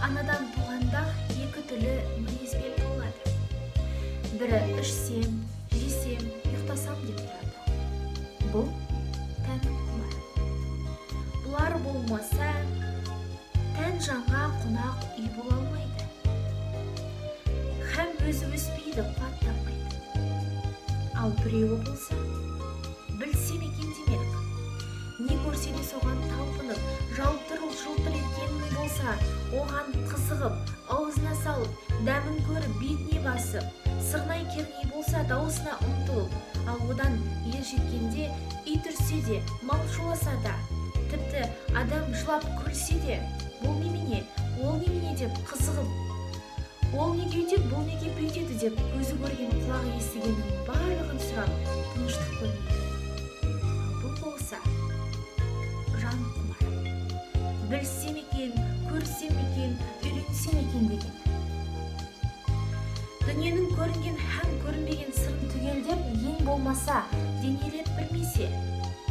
анадан туғанда екі түрлі мінезбен болады. Бірі ішсем, жесем, ұйықтасам деп тұрады. Бұл тәннің құмары. Бұлар болмаса, тән жанға қонақ үй бола алмайды. Һәм өзі өспейді, қуат таппайды. Ал біреуі болса, білсем екен демек. Не көрсе де соған талпынып, жалтыр-жылтыр еткенің болса, оған қызығып, аузына салып, дәмін көріп, бетіне басып, сырнай керней болса, дауысына ұмтылып, ал одан ер жеткенде, ит үрсе де, мал шуласа да, тіпті адам жылап күлсе де, бұл немене, ол немене деп қызығып, ол неге өйтеді, бұл неге бүйтеді деп көзі көрген, құлағы естігеннің барлығын сұрап, тыныштық көрмейді. Бұл болса, жан құмары. Білсем екен, көрсем екен, үйренсем екен деген. Дүниенің көрінген һәм көрінбеген сырын түгелдеп, ең болмаса, денелеп білмесе,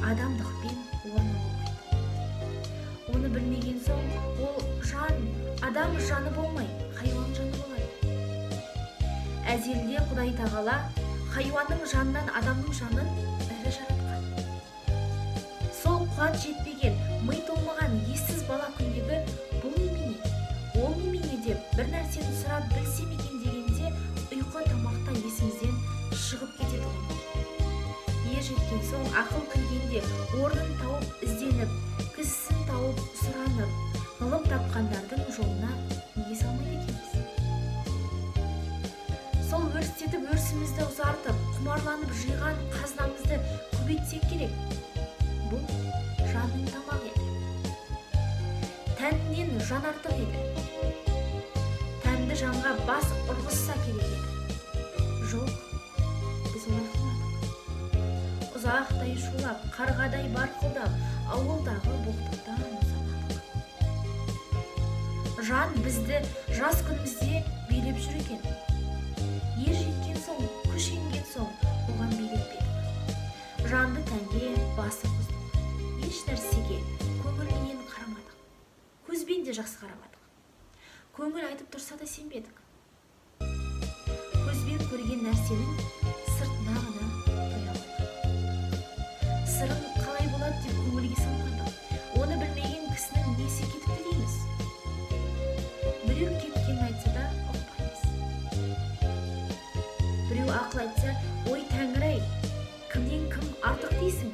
адамдықпен орны болмайды. Оны білмеген соң, ол жан, адам жаны болмай, хайуан жаны болады. Әзелде Құдай тағала хайуанның жанынан адамның жанын ірі жаратқан. Сол қуат жетпеген, ми толмаған ессіз бала күндегі бұл немене, ол немене деп бір нәрсені сұрап білсем екен дегенде ұйқы тамақта есімізден шығып кетеді ғой. Ер жеткен соң ақыл кіргенде орнын тауып ізденіп, кісісін тауып сұранып, ғылым тапқандардың жолына неге салмайды екенбіз? Сол өрістетіп өрісімізді ұзартып, құмарланып жиған қазынамызды көбейтсек керек. Бұл жанның тамағы еді. Тәннен жан артық еді. Тәнді жанға бас ұрғызса керек еді. Жоқ, біз олай қылмадық. Ұзақтай шулап, қарғадай барқылдап, ауылдағы боқтықтан ұзамадық. Жан бізді жас күнімізде билеп жүр екен. Ер жеткен соң, күш енген соң, оған билетпедік. Жанды тәнге басы бұздық. Еш нәрсеге көңілменен қарамадық. Көзбен де жақсы қарамадық. Көңіл айтып тұрса да сенбедік. Көзбен көрген нәрсенің сыртына ғана қоя алдық. Сырын қалай болады деп көңілге салмадық. Оны білмеген кісінің несі кетіпті дейміз. Біреу кеткенін айтса да ұқпаймыз. Біреу ақыл айтса, ой Тәңір-ай, кімнен кім артық дейсің?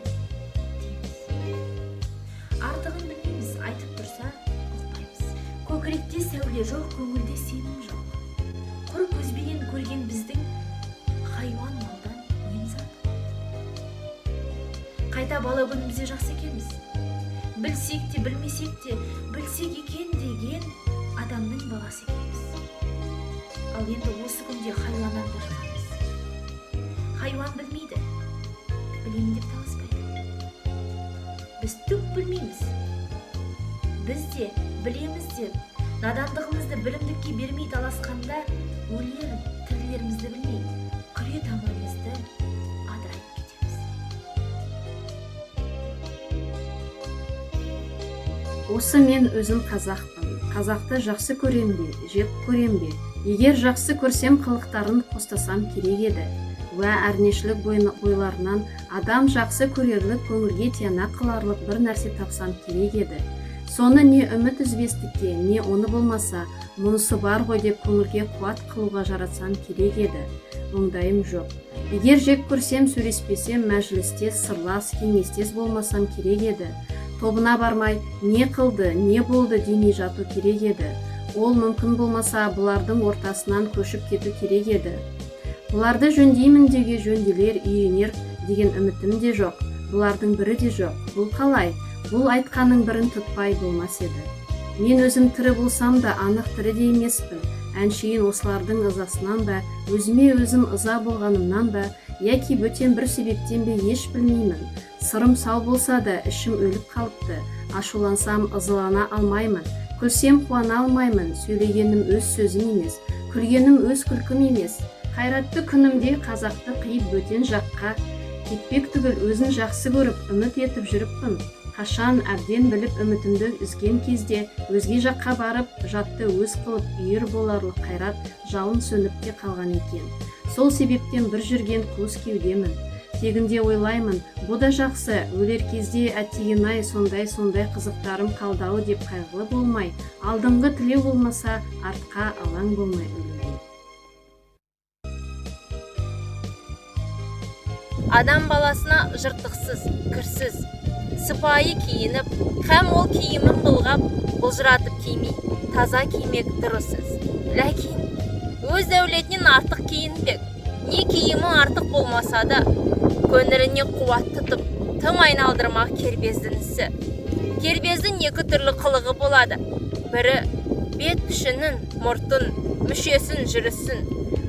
Артығын білмейміз, айтып тұрса ұқпаймыз. Көкіректе сәуле жоқ, көңілде сенім жоқ. Құр көзбенен көрген біздің хайуан малдан неміз артық. Қайта бала күнімізде жақсы екенбіз. Білсек те, білмесек те, білсек екен деген адамның баласы екенбіз. Ал енді осы күнде хайуаннан да жаманбыз. Хайуан білмейді, білемін деп таласпайды. Біз түк білмейміз. Біз де білеміз деп, надандығымызды білімдікке бермей таласқанда, өлер тірілерімізді білмей, күре тамырымызды адырайып кетеміз. Осы мен өзім қазақпын. Қазақты жақсы көрем бе, жек көрем бе? Егер жақсы көрсем, қылықтарын қостасам керек еді. Уә әрнешілік бойларынан адам жақсы көрерлік, көңілге тияна қыларлық бір нәрсе тапсам керек еді. Соны не үміт үзбестікке, не оны болмаса, мұнысы бар ғой деп көңілге қуат қылуға жаратсам керек еді. Оңдайым жоқ. Егер жек көрсем, сөйлеспесем, мәжілісте сырлас, кеңестес болмасам керек еді. Тобына бармай, не қылды, не болды демей жату керек еді. Ол мүмкін болмаса, бұлардың ортасынан көшіп кету керек еді. Бұларды жөндеймін деуге жөнделер, үйінер деген үмітім де жоқ. Бұлардың бірі де жоқ. Бұл қалай? Бұл айтқаның бірін тұтпай болмас еді. Мен өзім тірі болсам да анық тірі де емеспін. Әншейін осылардың ызасынан ба, өзіме өзім ыза болғанымнан ба, яки бөтен бір себептен бе еш білмеймін. Сырым сау болса да ішім өліп қалыпты. Ашулансам ызалана алмаймын. Күлсем қуана алмаймын. Сөйлегенім өз сөзім емес. Күлгенім өз күлкім емес. Қайратты күнімде қазақты қиып бөтен жаққа кетпек түгіл өзін жақсы көріп үміт етіп жүріппін. Қашан әбден біліп үмітімді үзген кезде өзге жаққа барып жатты өз қылып үйір боларлық қайрат жалын сөніп те қалған екен. Сол себептен бір жүрген қуыс кеудемін. Тегінде ойлаймын, бұ да жақсы, өлер кезде әттеген-ай сондай қызықтарым қалдау деп қайғылы болмай, алдыңғы тілеу болмаса, артқа алаң болмай өлмей. Адам баласына жыртықсыз, кірсіз, сыпайы киініп, һәм ол киімін былғап, бұлжыратып кимей, таза кимек дұрысыз. Ләкин өз дәулетінен артық киінбек, не киімі артық болмаса да, көңіліне қуат тұтып, тым айналдырмақ кербездің ісі. Кербездің екі түрлі қылығы болады. Бірі бет пішінін, мұртын, мүшесін, жүрісін,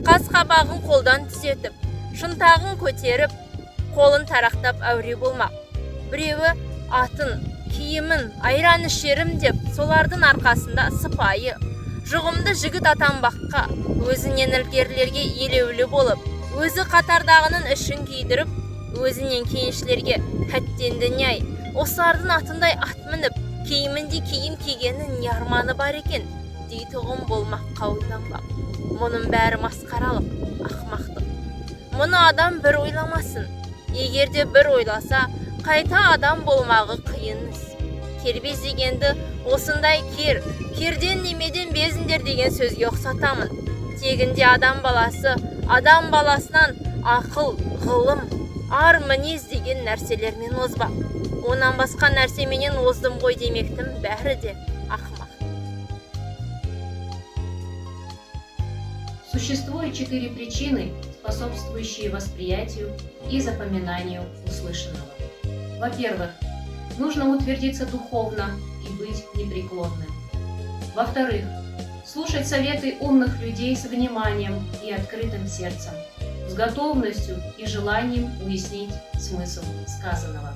қас-қабағын қолдан түзетіп, шынтағын көтеріп, қолын тарақтап әуре болмақ. Біреуі атын, киімін, айран ішерім деп, солардың арқасында сыпайы, жұғымды жігіт атанбаққа, өзінен ілгерілерге елеулі болып, өзі қатардағының ішін күйдіріп, өзінен кейіншілерге әттенді не-ай, осылардың атындай ат мініп, киімінде киім кигенін не арманы бар екен, дейтұғым болмаққа ойланбақ. Мұның бәрі масқаралық, ақмақтық. Мұны адам бір ойламасын. Егерде бір ойласа, қайта адам болмағы қиыныз. Кербез дегенді осындай керден немеден безіндер деген сөзге ұқсатамын. Тегінде адам баласынан ақыл, ғылым, ар мінез деген нәрселермен озбақ. Онан басқа нәрсеменен оздым ғой демектім бәрі де ақымақ. Существует 4 причины, способствующие восприятию и запоминанию услышанного. Во-первых, нужно утвердиться духовно и быть непреклонным. Во-вторых, слушать советы умных людей с вниманием и открытым сердцем, с готовностью и желанием уяснить смысл сказанного.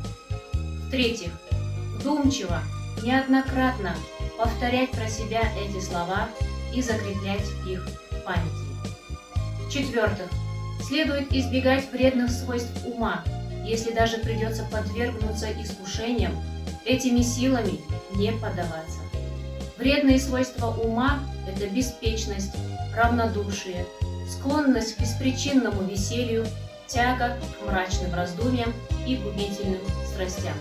В-третьих, вдумчиво, неоднократно повторять про себя эти слова и закреплять их в памяти. В-четвертых, следует избегать вредных свойств ума, если даже придется подвергнуться искушениям, этими силами не поддаваться. Вредные свойства ума – это беспечность, равнодушие, склонность к беспричинному веселью, тяга к мрачным раздумьям и губительным страстям.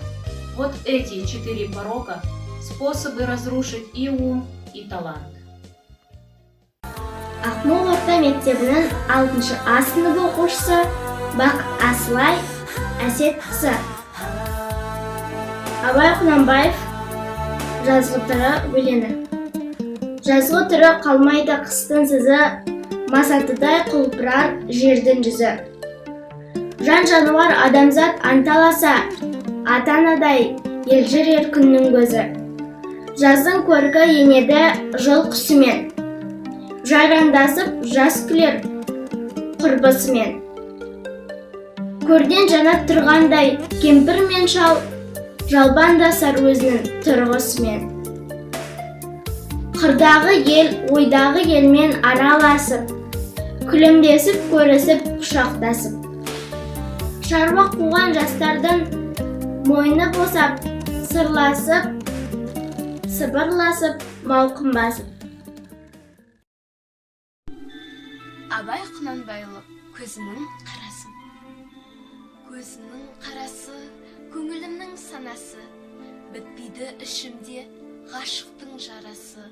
Вот эти 4 порока – способы разрушить и ум, и талант. Ақмол орта мектебінің 6 А сыныбы оқушысы Бақ Асылай әсет қызы. Абай Құнанбаев жазғы түрі өлеңі. Жазғы түрі қалмайды қыстың сызы, масатыдай құлпырар жердің жүзі. Жан жануар адамзат анталаса, ата-анадай елжірер күннің көзі. Жаздың көркі енеді жыл құсымен, жайраңдасып жас күлер құрбысымен. Көрден жанат тұрғандай кемпір мен шал, жалбандасар өзінің тұрғысымен. Қырдағы ел, ойдағы елмен араласып, күлімдесіп, көрісіп, құшақтасып. Шаруа қуған жастардың мойны босап, сырласып, сыбырласып, мауқын басып. Абай Құнанбайұлы көзінің қарасы. Көзінің қарасы, көңілімнің санасы, бітпейді ішімде ғашықтың жарасы.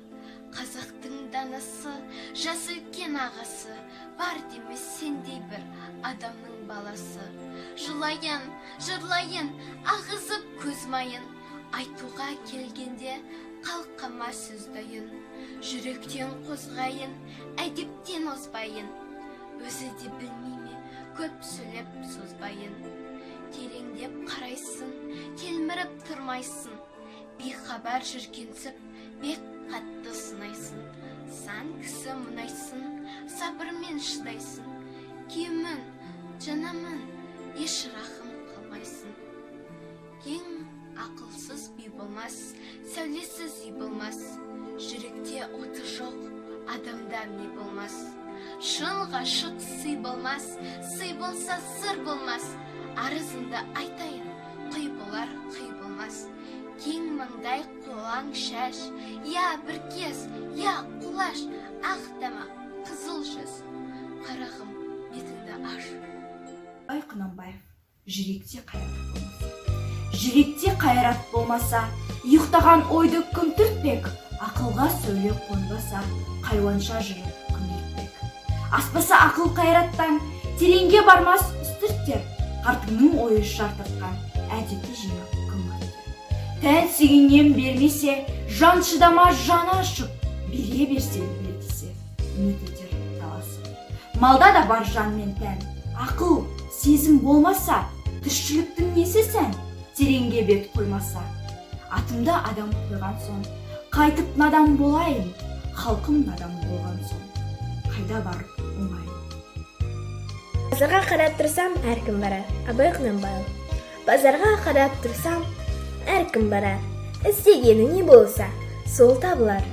Қазақтың данасы, жас үлкен ағасы, бар демес сендей бір адамның баласы. Жылайын, жырлайын, ағызып көз майын, айтуға келгенде қалқама сөз дайын. Жүректен қозғайын, әдептен озбайын, өзі де білмейме көп сөйлеп созбайын. Тереңдеп қарайсын, телміріп тұрмайсын, бейхабар жүргенсіп, бек қатты сынайсын. Сан кісі мұнайсын, сабырмен шыдайсын, күйімін, жанамын, еш рахым қылмайсын. Ең ақылсыз бүй болмас, сәулесіз үй болмас, жүректе оты жоқ, адамда не болмас. Шын ғашық сый болмас, сый болса сыр болмас, арызымды айтайын, құй болар, құй болмас. Таңдай қолаң шаш, я бір кез, я құлаш, ақ тамақ, қызыл жүз. Қарағым, бетіңді аш. Абай Құнанбаев, жүректе қайрат болмаса. Жүректе қайрат болмаса, ұйықтаған ойды кім түртпек? Ақылға сөйле қонбаса, хайуанша жүрек кім ертпек? Аспаса ақыл қайраттан, тереңге бармас үстірттер. Қартыңның ойы шартыртқан, әдеті жинап кім артыр? Тән сүйгеннен бермесе, жан шыдама жаны ашып, бере берсе бер десе, үміт етер таласы. Малда да бар жан мен тән, ақыл, сезім болмаса, тіршіліктің несі сән? Тереңге бет қоймаса. Атымда адам қойған соң, қайтып надан болайын, халқым надан болған соң, қайда барып оңайын. Базарға қарап тұрсам, әркім барар. Абай Құнанбаев. Базарға қарап тұрсам, әркім барар. Істегені не болса, сол табылар.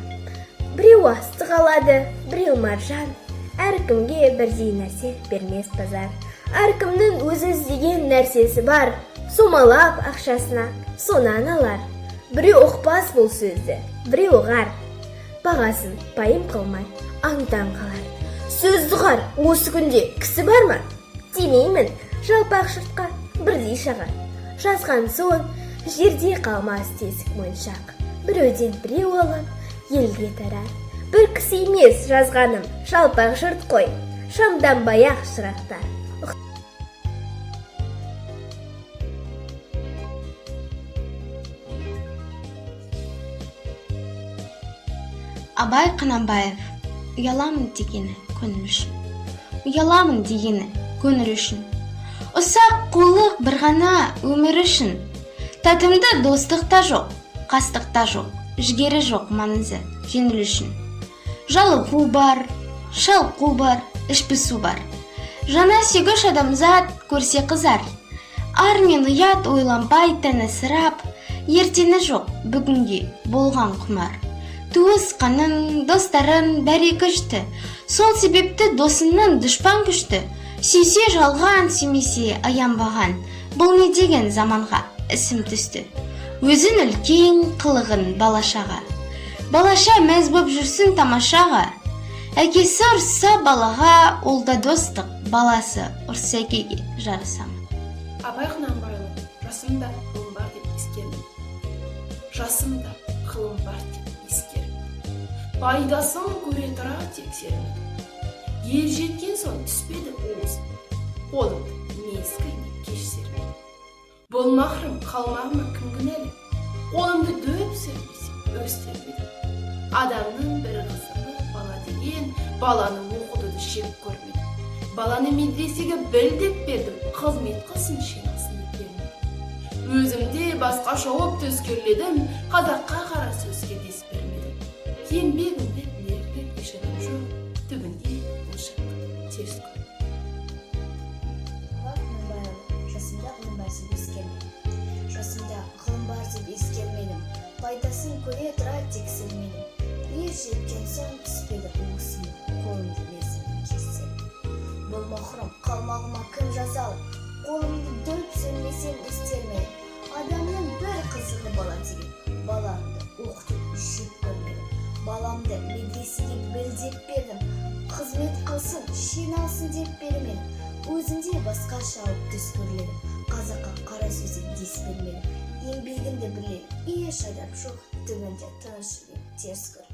Біреу астық алады, біреу маржан. Әркімге бірдей нәрсе бермес базар. Әркімнің өзі іздеген нәрсесі бар. Сомалап ақшасына сонан алар. Біреу ұқпас бұл сөзді, біреу ұғар. Бағасын пайым қылмай, аңтан қалар. Сөзді ғар, осы күнде кісі бар ма? Демеймін, жалпақ жұртқа бірдей шағар. Жазған соң, жерде қалмас тесік мойыншақ. Біреуден біреу алып, елге тарар. Бір кісі емес жазғаным, жалпақ жұрт қой. Шамдан баяқ шырақтар. Абай Құнанбаев. Ұяламын дегені көңіл үшін. Ұяламын дегені көңіл үшін. Ұсақ қулық бір ғана өмір үшін. Татымды достық та жоқ, қастық та жоқ, жігері жоқ маңызы жеңіл үшін. Жалығу бар, шалқу бар, ішпісу бар. Жана сүйгіш адамзат көрсе қызар. Ар мен ұят ойланбай тәні сырап, ертеңі жоқ бүгінге болған құмар. Туыс қанын, достарын бәрі күшті. Сол себепті досының дұшпан күшті. Сүйсе жалған, сүймесе аянбаған. Бұл не деген заманға ісім түсті. Өзін үлкен қылығын балашаға. Балаша мәз боп жүрсін тамашаға. Әкесі ұрса балаға, ол да достық. Баласы ұрса әкеге жарысам. Абай Құнанбайұлы, жасымда ғылым бар деп ескердім. Жасымда ғылым бар деп ескердім. Пайдасын көре тұра тексердім. Ер жеткен соң түспеді уыз. Қолымды мезгіліне кеш сермедім. Бұл махрым қалмағыма кім кінәлі? Қолымды дөп сермесем өстермедім. Адамның бір қызығы бала деген, баланы оқытуды шек көрмедім. Баланы медресеге біл деп бердім, қызмет қылсын шенасын деп бермедім. Өзімде басқаша оп төскерледім, қазаққа қара сөзге дес бермедім. Еңбегімде білерге ешінің жоқ, түбінде ұшық теріс көр. Абай Құнанбайұлы, жасымда ғылым бар деп ескермедім. Жасымда ғылым бар деп ескермедім. Пайдасын көре тұра тексермедім. Ер жеткен соң түспеді уысым, қолымды мерзімін кестермедім. Бұл махрым қалмағыма кім жазалы? Қолымды дөп сермесем өстермедім. Адамның бір қызығы бала деген, баламды оқытып жек көрмедім. Баламды медресеге білдеп бердім. Қызмет қылсын, шен алсын деп бермедім. Өзінде басқаша алып түс көрледім. Қазаққа қара сөзден дес бермедім. Еңбегімді білер, еш адам жоқ, түбінде тыныш теріс көр.